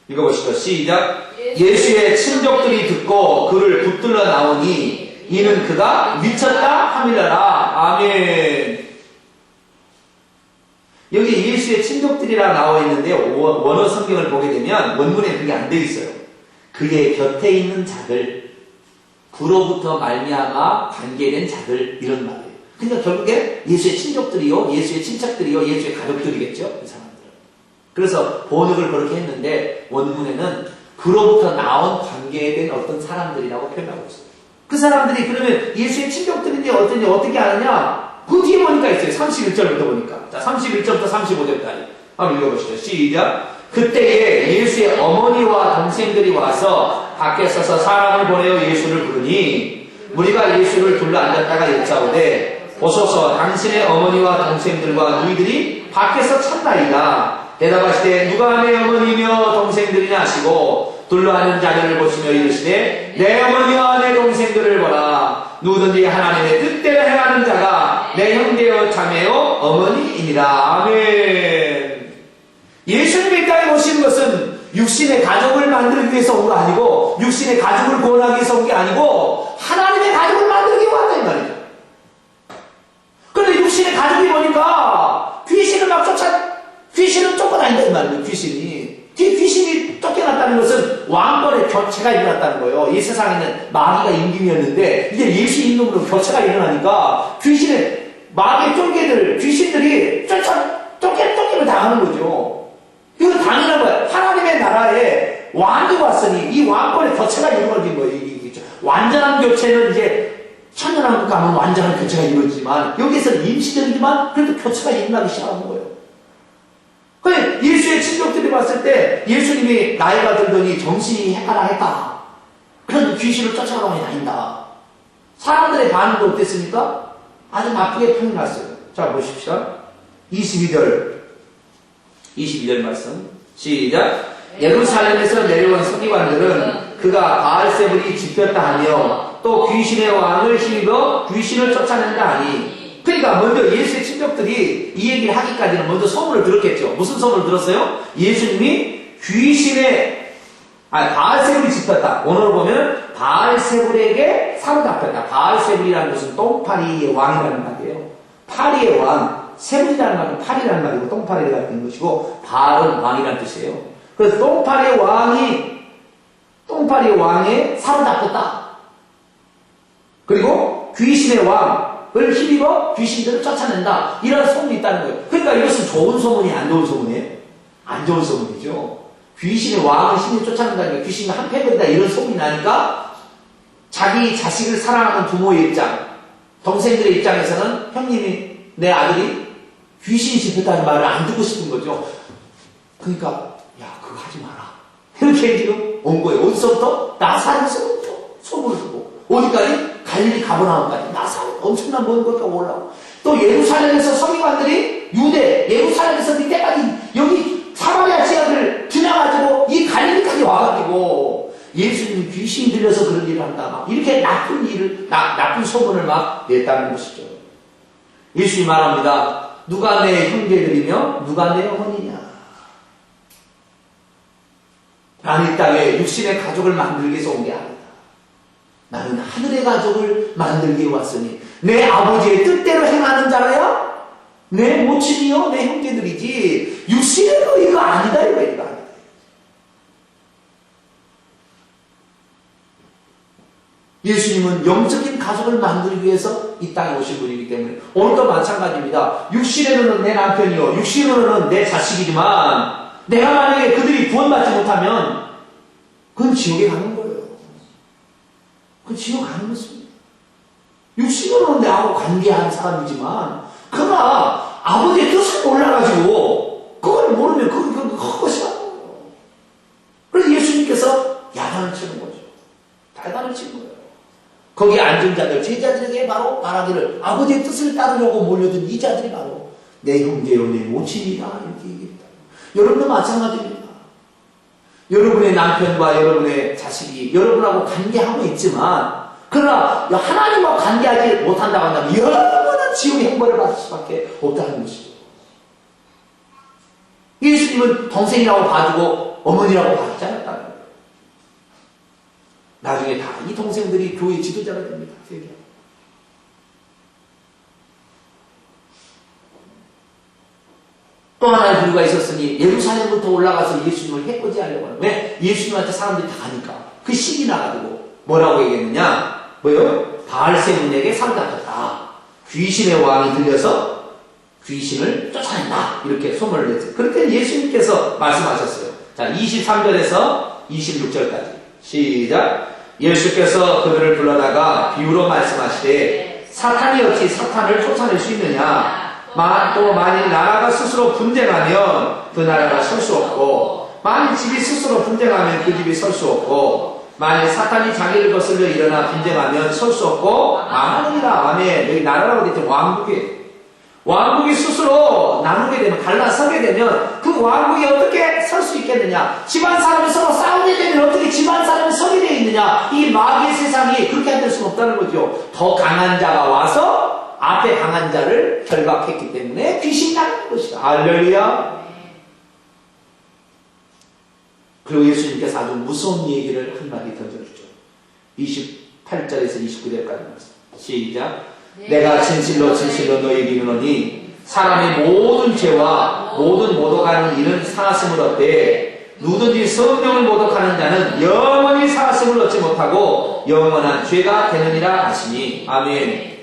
읽어보시죠. 시작. 예수의 친족들이 듣고 그를 붙들러 나오니 이는 그가 미쳤다 하밀러라. 아멘. 여기 예수의 친족들이라 나와 있는데 원어 성경을 보게 되면 원문에 그게 안 돼 있어요. 그의 곁에 있는 자들, 그로부터 말미암아 관계된 자들, 이런 말이에요. 그러니까 결국에 예수의 친족들이요, 예수의 친척들이요, 예수의 가족들이겠죠, 이 사람들은. 그래서 번역을 그렇게 했는데 원문에는 그로부터 나온 관계된 어떤 사람들이라고 표현하고 있어요. 그 사람들이 그러면 예수의 친족들인데 어떻게 아느냐? 그 뒤에 보니까 있어요. 31절부터 보니까. 자, 31절부터 35절까지. 한번 읽어보시죠. 시작. 그때에 예수의 어머니와 동생들이 와서 밖에 서서 사람을 보내어 예수를 부르니 무리가 예수를 둘러앉았다가 여짜오되 보소서 당신의 어머니와 동생들과 누이들이 밖에서 찾나이다. 대답하시되 누가 내 어머니며 동생들이냐 하시고 둘러앉은 자들을 보시며 이르시되 내 어머니와 내 동생들을 보라. 누구든지 하나님의 뜻대로 행하는 자가 내 형제요 자매요 어머니이니라. 아멘. 예수님이 이 땅에 오신 것은 육신의 가족을 만들기 위해서 온 거 아니고 육신의 가족을 구원하기 위해서 온 게 아니고 하나님의 가족을 만들기 위해 왔다 이 말이죠. 그런데 육신의 가족이 보니까 귀신을 쫓아다닌다 이 말이에요. 귀신이 쫓겨났다는 것은 왕권의 교체가 일어났다는 거예요. 이 세상에는 마귀가 임금이었는데 이제 예수 이름으로 교체가 일어나니까 마귀의 쫄개들, 귀신들이 쫓기를 당하는 거죠. 이건 당연한 거예요. 하나님의 나라에 왕이 왔으니 이 왕권의 교체가 이루어진 거예요. 완전한 교체는 이제 천년왕국 가면 완전한 교체가 이루어지지만 여기에서는 임시적이지만 그래도 교체가 일어나기 시작하는 거예요. 예수의 친족들이 봤을 때 예수님이 나이가 들더니 정신이 해가라. 그런데 귀신을 쫓아가고 다닌다. 사람들의 반응도 어땠습니까? 아주 나쁘게 표현났어요. 자, 보십시오. 22절 말씀. 시작. 예루살렘에서 내려온 서기관들은 그가 바알세불이 집혔다 하며 또 귀신의 왕을 힘입어 귀신을 쫓아낸다 하니. 그러니까 먼저 예수의 친족들이 이 얘기를 하기까지는 먼저 소문을 들었겠죠. 무슨 소문을 들었어요? 예수님이 바알세불이 집혔다. 오늘 보면 바알세불에게 사로잡혔다. 바알세불이라는 것은 똥파리의 왕이라는 말이에요. 파리의 왕, 세불이라는 말은 파리라는 말이고 똥파리가 있는 것이고 바알은 왕이라는 뜻이에요. 그래서 똥파리의 왕에 사로잡혔다. 그리고 귀신의 왕을 힘입어 귀신들을 쫓아낸다. 이런 소문이 있다는 거예요. 그러니까 이것은 좋은 소문이 안 좋은 소문이에요? 안 좋은 소문이죠. 귀신의 왕을 힘입어 쫓아낸다니까 귀신이 한패거리다 이런 소문이 나니까 자기 자식을 사랑하는 부모의 입장, 동생들의 입장에서는 형님이 내 아들이 귀신이 집혔다는 말을 안 듣고 싶은 거죠. 그러니까 야 그거 하지 마라. 이렇게 지금 온 거예요. 어디서부터? 나사렛에서부터 소문을 듣고 어디까지? 갈릴리 가버나움까지. 나사렛 엄청난 먼 곳까지 올라오고 또 예루살렘에서 서기관들이 예루살렘에서 이때까지 여기 사마리아 지역을 지나가지고 이 갈릴리까지 와가지고 예수님이 귀신이 들려서 그런 일을 한다. 이렇게 나쁜 소문을 막 냈다는 것이죠. 예수님이 말합니다. 누가 내 형제들이며 누가 내 어머니냐. 나는 이 땅에 육신의 가족을 만들기 위해서 온 게 아니다. 나는 하늘의 가족을 만들기 위해 왔으니 내 아버지의 뜻대로 행하는 자라야 내 모친이요 내 형제들이지 육신의 이거 아니다 이거 아니다. 예수님은 영적인 가족을 만들기 위해서 이 땅에 오신 분이기 때문에 오늘도 마찬가지입니다. 육신으로는 내 남편이요 육신으로는 내 자식이지만 내가 만약에 그들이 구원받지 못하면 그건 지옥에 가는 거예요. 그건 지옥 가는 것입니다. 육신으로는 내하고 관계한 사람이지만 그가 아버지의 뜻을 몰라가지고 그걸 모르면 그건 헛것이라는 거예요. 그래서 예수님께서 야단을 치는 거죠. 야단을 치는 거예요. 거기 앉은 자들, 제자들에게 바로 말하기를 아버지의 뜻을 따르려고 몰려든 이 자들이 바로 내 형제요 내 모친이다 이렇게 얘기합니다. 여러분도 마찬가지입니다. 여러분의 남편과 여러분의 자식이 여러분하고 관계하고 있지만 그러나 하나님과 관계하지 못한다고 한다면 여러분은 지옥의 형벌을 받을 수밖에 없다는 것이죠. 예수님은 동생이라고 봐주고 어머니라고 봐주지 않았다는 거예요. 나중에 다 이 동생들이 교회 지도자가 됩니다. 또 하나의 부류가 있었으니 예루살렘부터 올라가서 예수님을 해코지하려고 하는. 왜? 예수님한테 사람들이 다 가니까. 그 신이 나가지고 뭐라고 얘기했느냐? 뭐요? 바알세문에게 상담했다. 귀신의 왕이 들려서 귀신을 쫓아낸다. 이렇게 소문을 냈어요. 그럴 때 예수님께서 말씀하셨어요. 자, 23절에서 26절까지. 시작. 예수께서 그들을 불러다가 비유로 말씀하시되 사탄이 어찌 사탄을 쫓아낼 수 있느냐? 또 만일 나라가 스스로 분쟁하면 그 나라가 설 수 없고, 만일 집이 스스로 분쟁하면 그 집이 설 수 없고, 만일 사탄이 자기를 거슬려 일어나 분쟁하면 설 수 없고 망하느니라. 아멘. 여기 나라라고 되죠. 왕국이 스스로 나누게 되면, 갈라서게 되면 그 왕국이 어떻게 설 수 있겠느냐? 집안 사람이 서로 싸우게 되면 어떻게 집안 사람이 서게 되어 있느냐? 이 마귀의 세상이 그렇게 안 될 수는 없다는 거죠. 더 강한 자가 와서 앞에 강한 자를 결박했기 때문에 귀신이 나가는 것이다. 할렐루야. 그리고 예수님께서 아주 무서운 얘기를 한마디 던져주죠. 28절에서 29절까지 말씀. 시작. 내가 진실로 진실로 너희에게 이르노니 사람의 모든 죄와 모든 모독하는 일은 사하심을 얻되 누구든지 성령을 모독하는 자는 영원히 사하심을 얻지 못하고 영원한 죄가 되느니라 하시니. 아멘.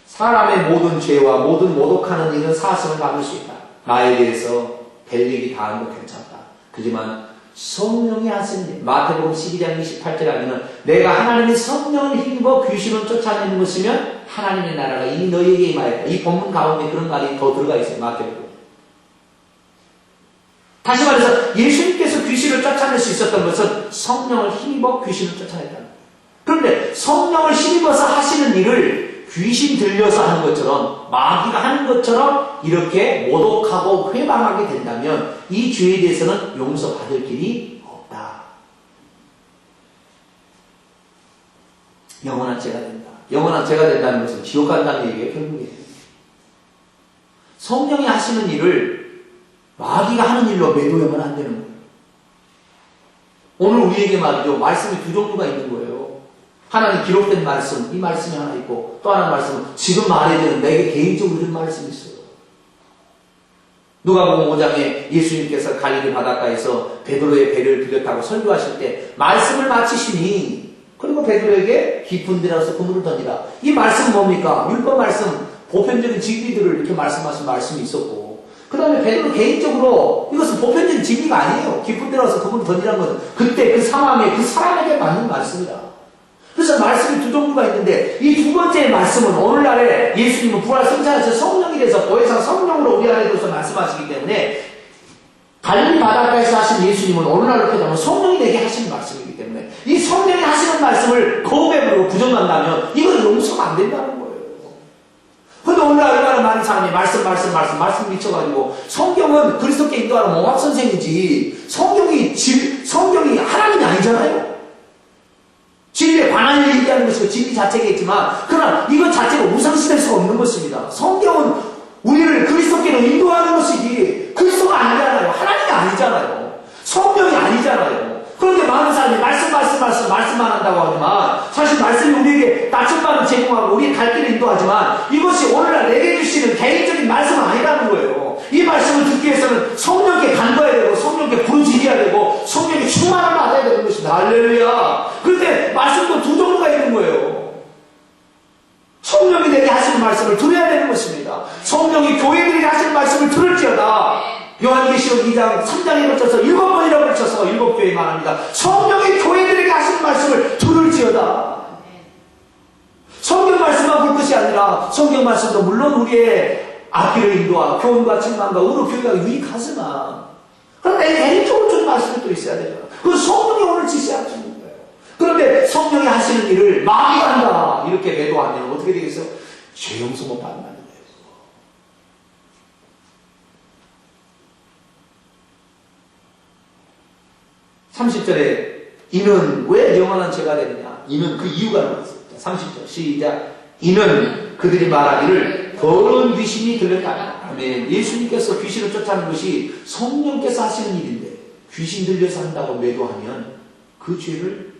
사람의 모든 죄와 모든 모독하는 일은 사하심을 받을 수 있다. 나에 대해서 될 얘기 다 하는 거 괜찮다. 하지만 성령이 하신 일, 마태복음 12장 28절에 하면은 내가 하나님의 성령을 힘입어 귀신을 쫓아내는 것이면 하나님의 나라가 이미 너희에게 임하였다. 이 본문 가운데 그런 말이 더 들어가 있어요. 마태복음. 다시 말해서 예수님께서 귀신을 쫓아낼 수 있었던 것은 성령을 힘입어 귀신을 쫓아냈다는 거예요. 그런데 성령을 힘입어서 하시는 일을 귀신 들려서 하는 것처럼, 마귀가 하는 것처럼 이렇게 모독하고 회방하게 된다면 이 죄에 대해서는 용서받을 길이 없다. 영원한 죄가 된다. 영원한 죄가 된다는 것은 지옥 간다는 얘기예요. 결국에 성령이 하시는 일을 마귀가 하는 일로 매도하면 안 되는 거예요. 오늘 우리에게 말이죠. 말씀이 두 종류가 있는 거예요. 하나님 기록된 말씀, 이 말씀이 하나 있고, 또 하나 말씀은 지금 말해야 되는 내게 개인적으로 이런 말씀이 있어요. 누가복음 5장에 예수님께서 갈릴리 바닷가에서 베드로의 배를 비렸다고 설교하실 때 말씀을 마치시니, 그리고 베드로에게 깊은 데라서 그물을 던지라. 이 말씀은 뭡니까? 율법 말씀, 보편적인 진리들을 이렇게 말씀하신 말씀이 있었고, 그 다음에 베드로 개인적으로 이것은 보편적인 진리가 아니에요. 깊은 데라서 그물을 던지라는 것은 그때 그 상황에 그 사람에게 맞는 말씀이다. 그래서 말씀이 두 종류가 있는데 이 두 번째 말씀은 오늘날에 예수님은 부활 승천하셔서 성령이 돼서 더 이상 성령으로 우리 안에 들어서 말씀하시기 때문에 갈릴리 바닷가에서 하신 예수님은 오늘날로 표현하면 성령이 내게 하시는 말씀이기 때문에 이 성령이 하시는 말씀을 거부해버리고 부정한다면 이건 용서가 안 된다는 거예요. 그런데 오늘날 얼마나 많은 사람이 말씀 미쳐가지고 성경은 그리스도께 인도하는 몽합선생이지 성경이 하나님이 아니잖아요. 진리에 관한 일을 얘기하는 것이고 진리 자체겠지만 그러나 이것 자체가 우상시될 수가 없는 것입니다. 성경은 우리를 그리스도께로 인도하는 것이지 그리스도가 아니잖아요. 하나님이 아니잖아요. 성령이 아니잖아요. 그런데 많은 사람이 말씀만 한다고 하지만 사실 말씀이 우리에게 낮춤반을 제공하고 우리의 갈 길을 인도하지만 이것이 오늘날 내게 주시는 개인적인 말씀은 아니라는 거예요. 이 말씀을 듣기 위해서는 성령께 간과해야 되고 성령께 부르짖어야 되고 성령의 충만함을 받아야 되는 것입니다. 할렐루야. 그런데 말씀도 두 종류가 있는 거예요. 성령이 내게 하시는 말씀을 들어야 되는 것입니다. 성령이 교회들에게 하시는 말씀을 들을지어다. 요한계시록 2장 3장에 걸쳐서 7번이라고 걸쳐서 7교회에 말합니다. 성령이 교회들에게 하시는 말씀을 들을지어다. 성경 말씀만 볼 것이 아니라 성경 말씀도 물론 우리의 앞길을 인도하고 교훈과 책망과 의로 교회가 유익하지만 그런데 개인적으로 좀 말씀이 또 있어야 되잖아. 그 성령이 오늘 지시하시는 거예요. 그런데 성령이 하시는 일을 마귀가 한다 이렇게 매도하면 어떻게 되겠어요? 죄 용서 못 받는다는 거예요. 30절에 이는 왜 영원한 죄가 되느냐? 이는 그 이유가 나왔습니다. 30절 시작. 이는 그들이 말하기를 더러운 귀신이 들렸다. 아멘. 예수님께서 귀신을 쫓아내는 것이 성령께서 하시는 일인데 귀신 들려서 한다고 매도하면 그 죄를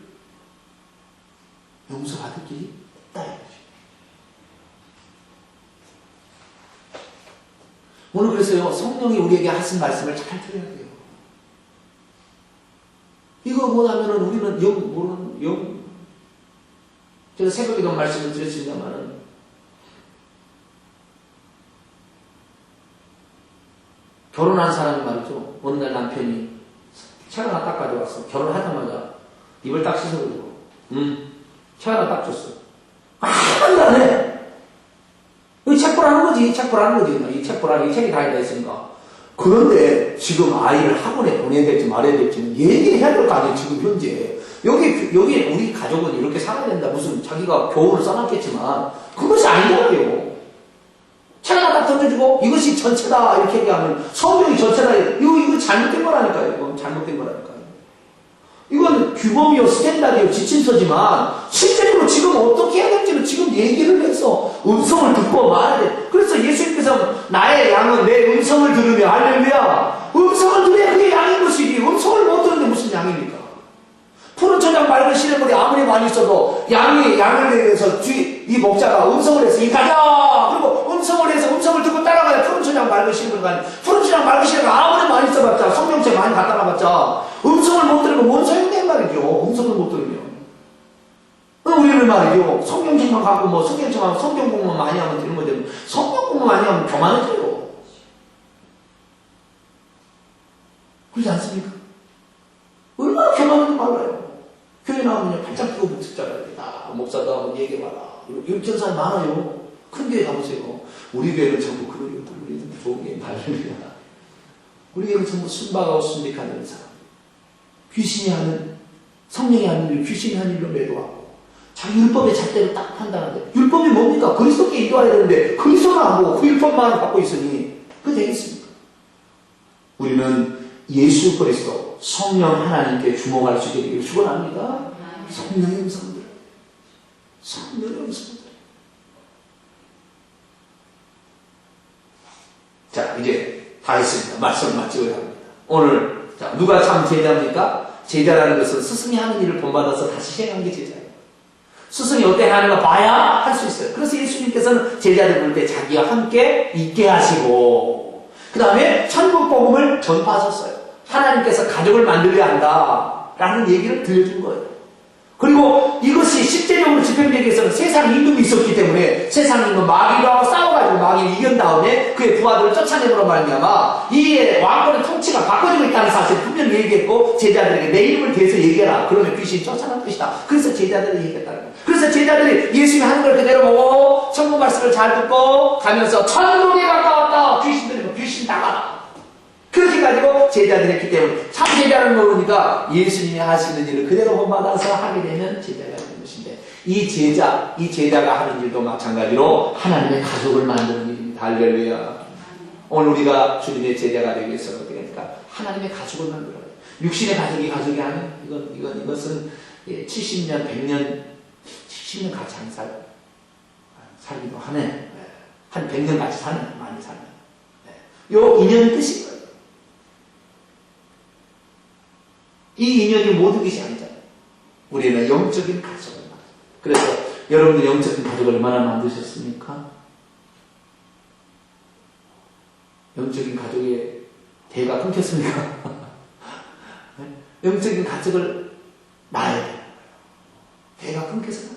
용서받을 길이 없다. 오늘 그래서요, 성령이 우리에게 하신 말씀을 잘 들어야 돼요. 이거 뭐냐면은 우리는 모르는 제가 새벽에도 말씀을 드렸습니다만은, 결혼한 사람이 말이죠. 어느 날 남편이 책 하나 딱 가져왔어. 결혼하자마자 입을 딱 씻어버리고, 책 하나 딱 줬어. 한마디도 안 해. 이 책 보라는 거지. 책 보라는 거지. 이 책 보라는 이 책이 다 있으니까. 그런데 지금 아이를 학원에 보내야 될지 말아야 될지는 얘기해야 될 거 아니에요. 지금 현재. 여기 우리 가족은 이렇게 살아야 된다. 무슨 자기가 교훈을 써놨겠지만 그것이 아니잖아요. 책 하나 딱 던져주고 이것이 전체다 이렇게 얘기하면 성경이 전체다. 이거 잘못된 거라니까요. 이건 잘못된 거라니까요. 이건 규범이요, 스탠다드요, 지침서지만 실제로 지금 어떻게 해야 될지는 지금 얘기를 해서 음성을 듣고 말해야 돼. 그래서 예수님께서 나의 양은 내 음성을 들으며, 할렐루야, 음성을 들어야 그게 양인 것이지 음성을 못 듣는데 무슨 양입니까? 푸른 초장 맑은 시냇물이 아무리 많이 있어도 양을 위해서 이 목자가 음성을 해서 이 가자! 그리고 음성을 해서 음성을 듣고 따라가야 푸른 초장 맑은 시냇물 가니, 푸른 초장 맑은 시냇물 아무리 많이 써봤자, 성경책 많이 갖다 놔봤자 음성을 못 들으면 뭔 소용이 말이죠. 음성을 못 들으면. 우리는 말이죠, 성경책만 갖고 성경책만 성경 공부 많이 하면 되는 거죠. 성경 공부 많이 하면 교만해져요. 그렇지 않습니까? 얼마나 교만한지 몰라요. 교회 나오면 팔짱 끼고 듣잖아요. 목사도 한번 얘기해봐라. 이런 사람이 많아요. 큰 교회 가보세요. 우리 교회는 전부 그러려고, 우리는 좋은 게 달려야. 우리 교회는 전부 순박하고 순직하는 사람. 귀신이 하는, 성령이 하는 일, 귀신이 하는 일로 매도하고, 자기 율법의 잣대로 딱 판단하는데, 율법이 뭡니까? 그리스도께 인도해야 되는데, 그리스도는 안 보고 그 율법만 갖고 있으니, 그거 되겠습니까? 우리는 예수 그리스도, 성령 하나님께 주목할 수 있게 되기를 축원합니다. 성령의 음성들. 성령의 음성들. 자, 이제 다 했습니다. 말씀 마치고야 합니다. 오늘, 자, 누가 참 제자입니까? 제자라는 것은 스승이 하는 일을 본받아서 다시 시행하는 게 제자예요. 스승이 어떻게 하는가 봐야 할 수 있어요. 그래서 예수님께서는 제자들 부를 때 자기와 함께 있게 하시고, 그 다음에 천국 복음을 전파하셨어요. 하나님께서 가족을 만들어야 한다라는 얘기를 들려준 거예요. 그리고 이것이 실제적으로 집행되기 위해서는 세상 임금이 있었기 때문에 세상 임금 마귀와 싸워가지고 마귀를 이긴 다음에 그의 부하들을 쫓아내므로 말미암아 이 왕권의 통치가 바꿔지고 있다는 사실을 분명히 얘기했고, 제자들에게 내 이름을 대해서 얘기해라. 그러면 귀신이 쫓아날 것이다. 그래서 제자들을 얘기했다는 거예요. 그래서 제자들이 예수님이 하는 걸 그대로 보고 천국 말씀을 잘 듣고 가면서 천국에 가까웠다. 귀신 나가라. 그렇게 가지고 제자들이 했기 때문에 참 제자를 모르니까 예수님이 하시는 일을 그대로 본받아서 하게 되면 제자가 되는 것인데, 이 제자가 하는 일도 마찬가지로 하나님의 가족을 만드는 일입니다. 할렐루야. 오늘 우리가 주님의 제자가 되기 위해서 어떻게 합니까? 하나님의 가족을 만들어요. 육신의 가족이 아니면 이것은 70년, 100년, 70년 같이 한 살기도 하네. 한 100년 같이 사는, 많이 사는. 요 인연 뜻인 거예요. 이 인연이 모든 것이 아니잖아요. 우리는 영적인 가족을 만들어요. 그래서 여러분들 영적인 가족을 얼마나 만드셨습니까? 영적인 가족의 대가 끊겼습니까? 영적인 가족을 낳아야 돼요. 대가 끊겨서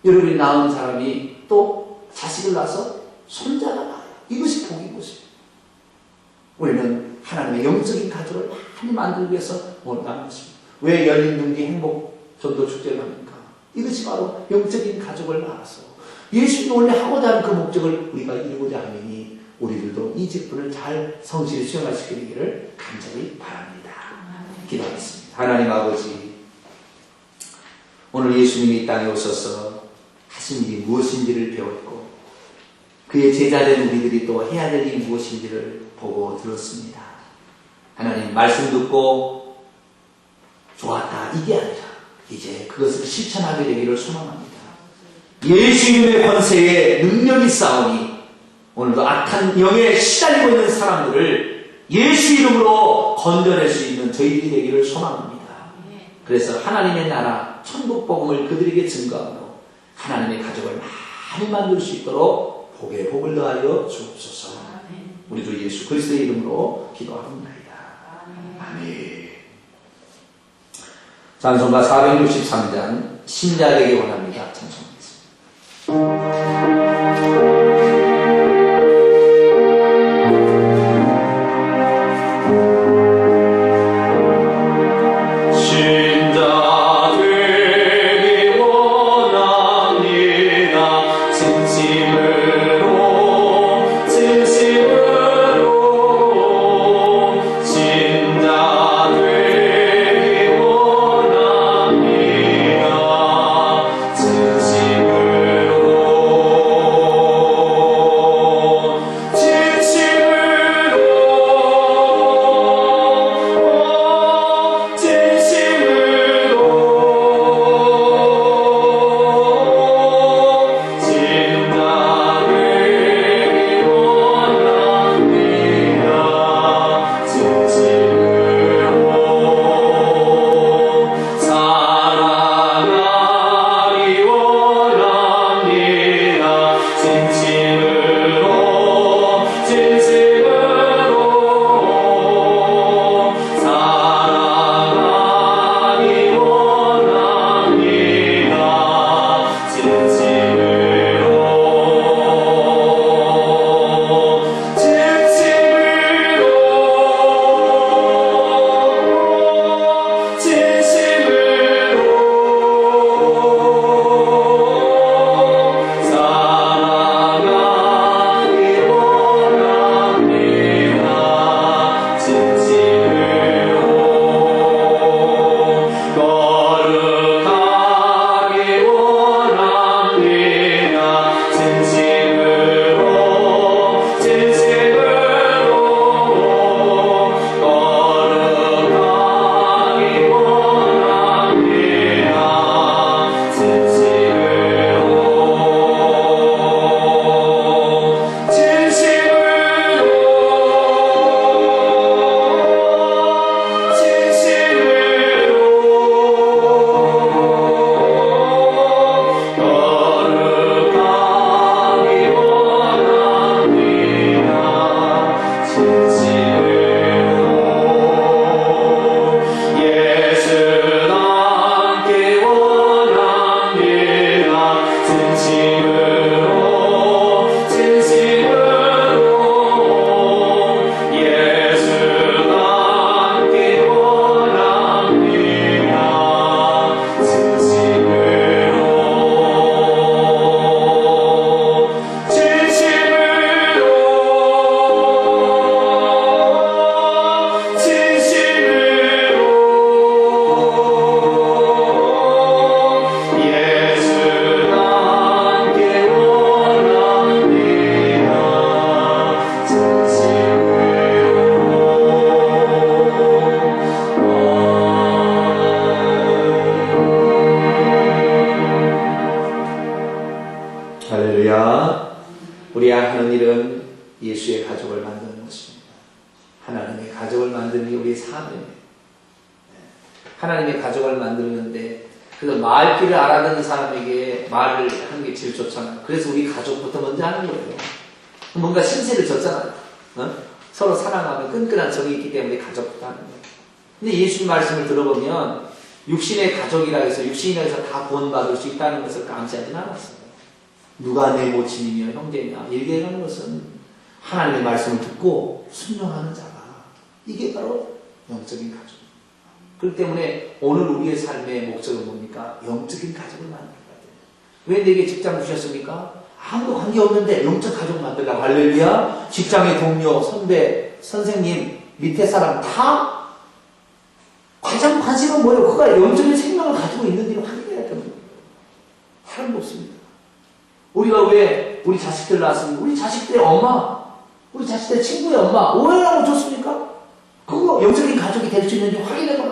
여러분이 낳은 사람이 또 자식을 낳아서 손자가 낳아요. 이것이 복인 것이에요. 우리는 하나님의 영적인 가족을 많이 만들기 위해서 원하는 것입니다. 왜 열린둥기 행복 전도 축제를 합니까? 이것이 바로 영적인 가족을 낳아서 예수님이 원래 하고자 하는 그 목적을 우리가 이루고자 하니 우리들도 이 직분을 잘 성실히 수행할 수 있게 되기를 간절히 바랍니다. 기도하겠습니다. 하나님 아버지, 오늘 예수님이 이 땅에 오셔서 하신 일이 무엇인지를 배웠고, 그의 제자된 우리들이 또 해야 될 일이 무엇인지를 보고 들었습니다. 하나님, 말씀 듣고 좋았다 이게 아니라 이제 그것을 실천하게 되기를 소망합니다. 예수 이름의 권세에 능력이 있사오니 오늘도 악한 영에 시달리고 있는 사람들을 예수 이름으로 건져낼 수 있는 저희들이 되기를 소망합니다. 그래서 하나님의 나라 천국 복음을 그들에게 증거하고 하나님의 가족을 많이 만들 수 있도록 복에 복을 더하여 주옵소서. 우리도 예수 그리스도의 이름으로 기도합니다. 아멘. 찬송가 463장 신자되기 원합니다. 찬송하겠습니다. 우리가 하는 일은 예수의 가족을 만드는 것입니다. 하나님의 가족을 만드는 게 우리의 사명입니다. 하나님의 가족을 만드는데 그래서 말귀를 알아듣는 사람에게 말을 하는 게 제일 좋잖아요. 그래서 우리 가족부터 먼저 하는 거예요. 뭔가 신세를 졌잖아요. 서로 사랑하면 끈끈한 정이 있기 때문에 가족부터 하는 거예요. 근데 예수님 말씀을 들어보면 육신의 가족이라 해서 육신이라 해서 다 구원받을 수 있다는 것을 감시하지는 않았어요. 누가 내 모친이며 형제냐 이렇게 하는 것은 하나님의 말씀을 듣고 순종하는 자가 이게 바로 영적인 가족. 그렇기 때문에 오늘 우리의 삶의 목적은 뭡니까? 영적인 가족을 만들어야 돼요. 왜 내게 직장 주셨습니까? 아무도 관계없는데 영적 가족 만들라고. 할렐루야. 직장의 동료, 선배, 선생님, 밑에 사람 다 가장 관심은 뭐예요? 그가 영적인 생명을 가지고 있는지를 확인해야 됩니다. 사람도 없습니다. 우리가 왜 우리 자식들 낳았습니까? 우리 자식들의 엄마, 우리 자식들의 친구의 엄마 오해하고 줬습니까? 그거 영적인 가족이 될 수 있는지 확인해봐.